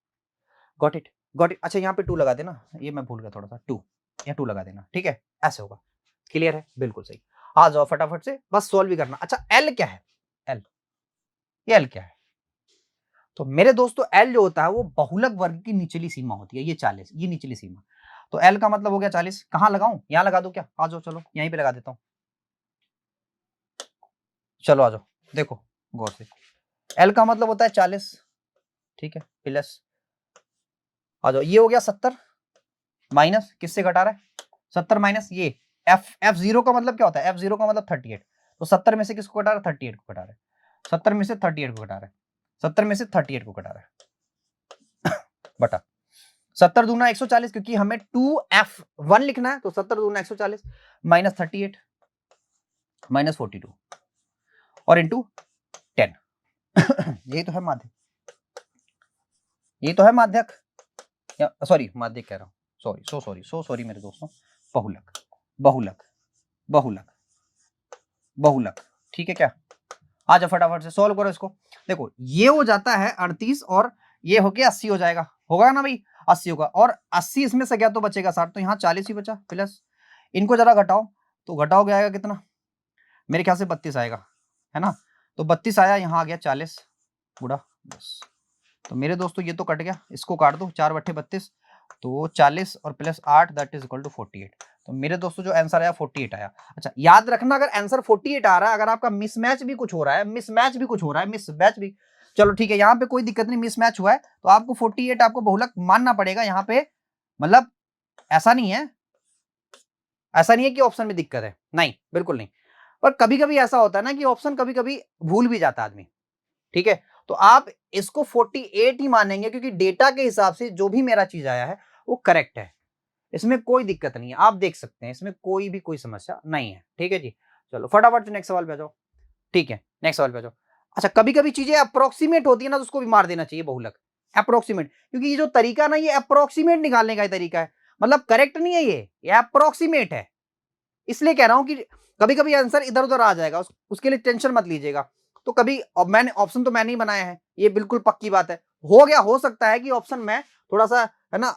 Got it, got it. अच्छा यहाँ पे 2 लगा देना, ये मैं भूल गया थोड़ा सा, 2 या 2 लगा देना, ठीक है, ऐसे होगा, क्लियर है, बिल्कुल सही। आ जाओ फटाफट से, बस सॉल्व भी करना। अच्छा L क्या है, L, ये L क्या है, तो मेरे दोस्तों L जो होता है वो बहुलक वर्ग की निचली सीमा होती है, ये 40, ये निचली सीमा, तो L का मतलब हो गया 40। कहां लगाऊं, यहां लगा दो क्या, आ जाओ चलो यहीं पे लगा देता हूं, चलो आ जाओ, देखो गौर से, L का मतलब होता है 40, ठीक है, प्लस आ जाओ, ये हो गया 70, माइनस किससे घटा रहा है, 70 माइनस ये F0 का मतलब क्या होता है, F0 का मतलब 38, तो 70 में से किसको घटा रहा है, 38 को घटा रहा है, 70 में से 38 को घटा रहा है, 70 में से 38 को घटा रहा है बटा 70 दूना 140, क्योंकि हमें 2F1 लिखना है, तो 70 दूना 140 माइनस 38 माइनस 42 और इंटू 10 यही तो है माध्यक, यही तो है माध्यक, सॉरी माध्यक कह रहा हूं, सो सॉरी मेरे दोस्तों, बहुलक, बहुलक, बहुलक, बहुलक, ठीक है क्या। आ जाओ फटाफट से सॉल्व करो इसको। देखो ये हो जाता है 38 और ये हो गया 80 हो जाएगा, होगा ना भाई, 80 होगा, और 80 इसमें से गया तो बचेगा 60, तो यहाँ 40 ही बचा, प्लस इनको जरा घटाओ, तो घटाओगे आएगा कितना, मेरे ख्याल से 32 आएगा, है ना, तो 32 आया, यहाँ आ गया 40 गुड़ा 10, तो मेरे दोस्तों ये तो कट गया, इसको काट दो, 4 बट्टे 32, तो 40 और plus 8 that is equal to 48, तो मेरे दोस्तों जो आंसर आया 48 आया। अच्छा याद रखना अगर आंसर 48 आ रहा है, अगर आपका मिसमैच भी कुछ हो रहा है, मिसमैच भी कुछ हो रहा है, मिसमैच भी, चलो ठीक है यहाँ पे कोई दिक्कत नहीं, मिसमैच हुआ है तो आपको 48 आपको बहुलक मानना पड़ेगा यहाँ पे, मतलब ऐसा नहीं है, ऐसा नहीं है कि ऑप्शन में दिक्कत है, नहीं बिल्कुल नहीं, पर कभी कभी ऐसा होता है ना कि ऑप्शन कभी कभी भूल भी जाता है आदमी, ठीक है, तो आप इसको 48 ही मानेंगे क्योंकि डेटा के हिसाब से जो भी मेरा चीज आया है वो करेक्ट है, इसमें कोई दिक्कत नहीं है, आप देख सकते हैं इसमें कोई भी कोई समस्या नहीं है, ठीक है जी। चलो फटाफट नेक्स्ट सवाल पे आ जाओ, ठीक है नेक्स्ट सवाल पे आ जाओ। अच्छा कभी कभी चीजें अप्रोक्सीमेट होती है ना, तो उसको भी मार देना चाहिए बहुलक, अप्रोक्सीमेट, क्योंकि ये जो तरीका ना ये अप्रोक्सीमेट निकालने का ही तरीका है, मतलब करेक्ट नहीं है, ये अप्रोक्सीमेट है, इसलिए कह रहा हूं कि कभी कभी आंसर इधर उधर आ जाएगा, उसके लिए टेंशन मत लीजिएगा। तो कभी मैंने ऑप्शन तो मैंने ही बनाया है, ये बिल्कुल पक्की बात है, हो गया, हो सकता है कि ऑप्शन में थोड़ा सा है ना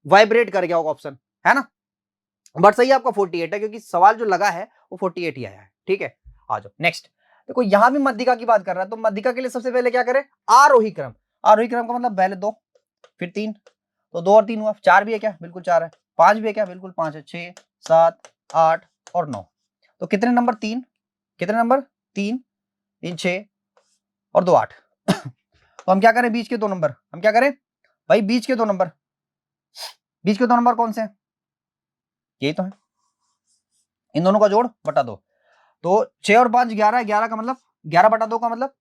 वाइब्रेट कर गया होगा ऑप्शन, है ना, बट सही आपका 48 है, क्योंकि सवाल जो लगा है वो 48 ही आया है, ठीक है। आ जाओ नेक्स्ट। देखो यहां भी मध्यिका की बात कर रहा है, तो मध्यिका के लिए सबसे पहले क्या करें, आरोही क्रम। आरोही क्रम का मतलब पहले 2 फिर 3, तो 2 और 3 हुआ, 4 भी है क्या, बिल्कुल 4 है, 5 भी है क्या, बिल्कुल 5 है, 6 7 8 और 9, तो कितने नंबर 3, कितने नंबर 3, 3 6 और 2 8 तो हम क्या करें, बीच के 2 नंबर, हम क्या करें भाई, बीच के 2 नंबर, बीच के 2 नंबर कौन से हैं, यही तो है, इन दोनों का जोड़ बटा 2, तो 6 और 5 11, 11 का मतलब 11 बटा 2 का मतलब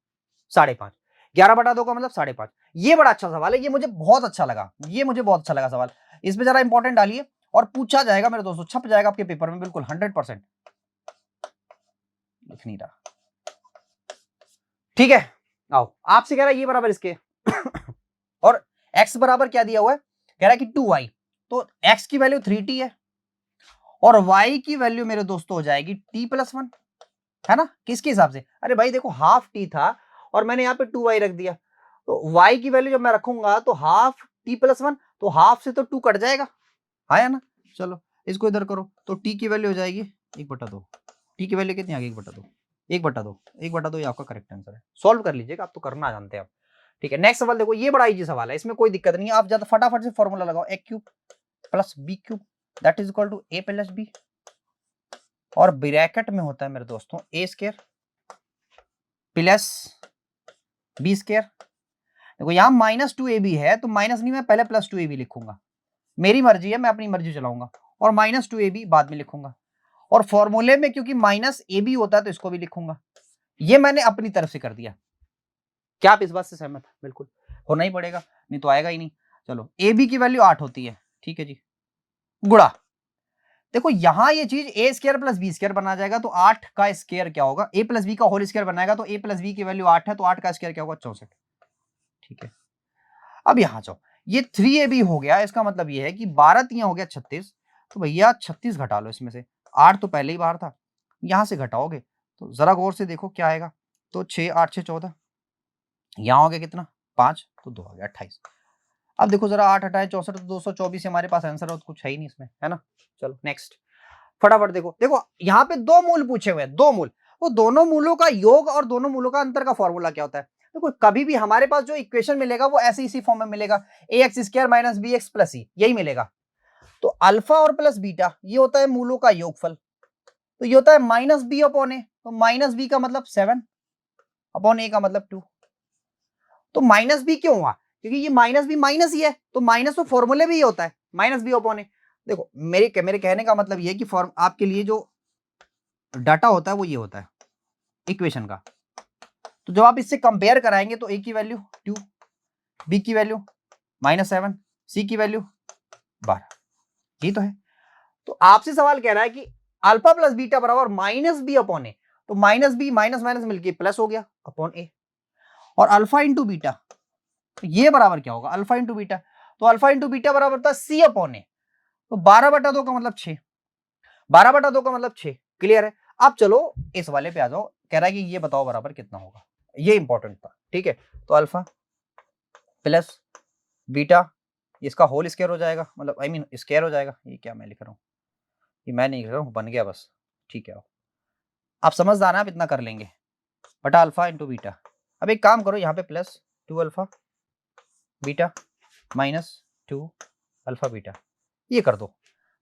5.5, 11 बटा 2 का मतलब 5.5। ये बड़ा अच्छा सवाल है, ये मुझे बहुत अच्छा लगा, ये मुझे बहुत अच्छा लगा सवाल, इसमें जरा इंपॉर्टेंट डालिए और पूछा जाएगा मेरे दोस्तों, छप जाएगा आपके पेपर में बिल्कुल 100%। लिख नहीं रहा, ठीक है, आओ आपसे कह रहा है ये बराबर इसके और x बराबर क्या दिया हुआ है, कह रहा है कि 2y, तो x की वैल्यू 3t है और y की वैल्यू मेरे दोस्तों हो जाएगी t+1, है ना, किसके हिसाब से, अरे भाई देखो हाफ t था और मैंने यहाँ पे 2y रख दिया, तो y की वैल्यू जब मैं रखूंगा तो हाफ t+1, तो हाफ से तो 2 कट जाएगा, आया ना, चलो इसको इधर करो, तो t की वैल्यू हो जाएगी 1/2, t की वैल्यू कितनी आ गई, 1/2, 1/2, 1/2 ये आपका करेक्ट आंसर है, सॉल्व कर लीजिएगा, आप तो करना जानते हैं आप, ठीक है। नेक्स्ट सवाल देखो, ये बड़ा इजी सवाल है, इसमें कोई दिक्कत नहीं है, आप ज्यादा फटाफट से फॉर्मूला लगाओ, a cube plus b cube that is equal to a plus b, और ब्रैकेट में होता है मेरे दोस्तों a square plus b square. देखो यहाँ -2ab है, तो माइनस नहीं, मैं पहले +2ab लिखूंगा, मेरी मर्जी है, मैं अपनी मर्जी चलाऊंगा, और -2ab बाद में लिखूंगा, और फॉर्मूले में क्योंकि -ab होता है तो इसको भी लिखूंगा, ये मैंने अपनी तरफ से कर दिया, क्या आप इस बात से सहमत है, बिल्कुल होना ही पड़ेगा, नहीं तो आएगा ही नहीं। चलो ab की वैल्यू 8 होती है, ठीक है जी, गुणा, देखो यहां ये चीज a square plus B square बना जाएगा, तो 8 का स्क्वायर क्या होगा, a प्लस बी का होल स्क्वायर बनाएगा, तो a प्लस बी की वैल्यू 8 है, तो 8 का स्क्वायर क्या होगा, 64, ठीक है। अब यहां जाओ, ये 3ab हो गया, इसका मतलब ये है कि 12 तियां हो गया 36, तो भैया 36 घटा लो इसमें से, 8 तो पहले ही बाहर था, यहां से घटाओगे तो जरा गौर से देखो क्या आएगा, तो 6 8 6 14, यहां हो गया कितना 5, तो 2 हो गया 28। अब देखो जरा 8 हटाए 64, तो 224 हमारे पास आंसर हो, तो कुछ है ही नहीं इसमें, है ना। चलो नेक्स्ट, फटाफट देखो, देखो यहाँ पे 2 मूल पूछे हुए हैं, 2 मूल, वो दोनों मूलों का योग और दोनों मूलों का अंतर का फॉर्मूला क्या होता है, देखो कभी भी हमारे पास जो इक्वेशन मिलेगा वो ऐसे इसी फॉर्म में मिलेगा, ax square minus bx plus c, यही मिलेगा, तो अल्फा और प्लस बीटा ये होता है मूलों का योगफल, तो ये होता है -b अपॉन a, तो -b का मतलब 7 अपॉन a का मतलब 2, तो -b क्यों हुआ, क्योंकि ये -b माइनस ही है, तो माइनस तो फॉर्मूले भी ये होता है -b अपॉन a। देखो मेरे कहने का मतलब ये है कि फॉर्म आपके लिए जो डाटा होता है वो ये होता है इक्वेशन का, तो जब आप इससे कंपेयर कराएंगे तो a की वैल्यू 2, b की वैल्यू -7, c की वैल्यू 12, यही तो है। तो आपसे सवाल कह रहा है कि अल्फा प्लस बीटा बराबर -b अपॉन ए, तो -b माइनस माइनस मिलके प्लस हो गया अपॉन ए, और अल्फा इंटू बीटा, तो ये बराबर क्या होगा, अल्फा इंटू बीटा, तो अल्फा इंटू बीटा बराबर था c अपॉन ए, तो 12/2 का मतलब 6, 12/2 का मतलब 6, क्लियर है। अब चलो इस वाले पे आ जाओ, कह रहा है कि ये बताओ बराबर कितना होगा, ये इंपॉर्टेंट था, ठीक है। तो अल्फा प्लस बीटा, इसका होल स्क्वायर हो जाएगा, मतलब आई मीन स्क्वायर हो जाएगा, ये क्या मैं लिख रहा हूँ, ये मैं नहीं लिख रहा हूँ, बन गया बस, ठीक है। आप समझदार हैं, आप इतना कर लेंगे, बटा अल्फा इंटू बीटा। अब एक काम करो, यहाँ पे plus 2 alpha beta minus 2 alpha beta, ये कर दो,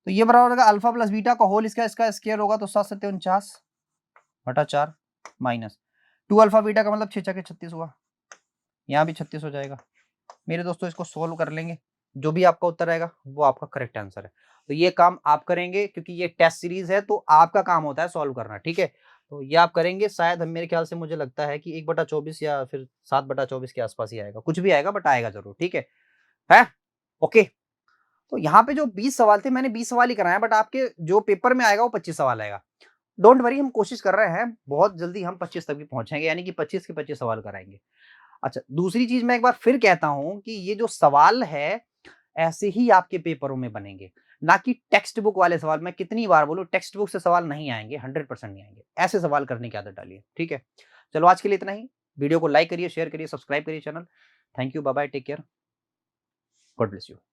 तो ये बराबर होगा अल्फा प्लस बीटा का होल इसका स्क्वायर होगा, तो 7 7 49 बटा 4 माइनस 2 अल्फा बीटा का मतलब 6 6 36 हुआ, यहाँ भी 36 हो जाएगा। मेरे दोस्तों इसको सोल्व कर लेंगे, जो भी आपका उत्तर आएगा वो आपका करेक्ट आंसर है, तो ये काम आप करेंगे, क्योंकि ये टेस्ट सीरीज है तो आपका काम होता है सॉल्व करना, ठीक है। तो ये आप करेंगे, शायद मेरे ख्याल से मुझे लगता है कि 1/24 या फिर 7/24 के आसपास ही आएगा, कुछ भी आएगा बट आएगा जरूर, ठीक है ओके। तो यहाँ पे जो 20 सवाल थे मैंने 20 सवाल ही कराए, बट आपके जो पेपर में आएगा वो 25 सवाल आएगा, डोंट वरी, हम कोशिश कर रहे हैं, बहुत जल्दी हम 25 तक भी पहुंचेंगे, यानी कि 25 के 25 सवाल कराएंगे। अच्छा, दूसरी चीज मैं एक बार फिर कहता हूं कि ये जो सवाल है ऐसे ही आपके पेपरों में बनेंगे, ना कि टेक्स्ट बुक वाले सवाल। मैं कितनी बार बोलूं, टेक्स्ट बुक से सवाल नहीं आएंगे, 100% नहीं आएंगे, ऐसे सवाल करने की आदत डालिए, ठीक है। चलो आज के लिए इतना ही, वीडियो को लाइक करिए, शेयर करिए, सब्सक्राइब करिए channel. Thank you, bye bye, take care, God bless you.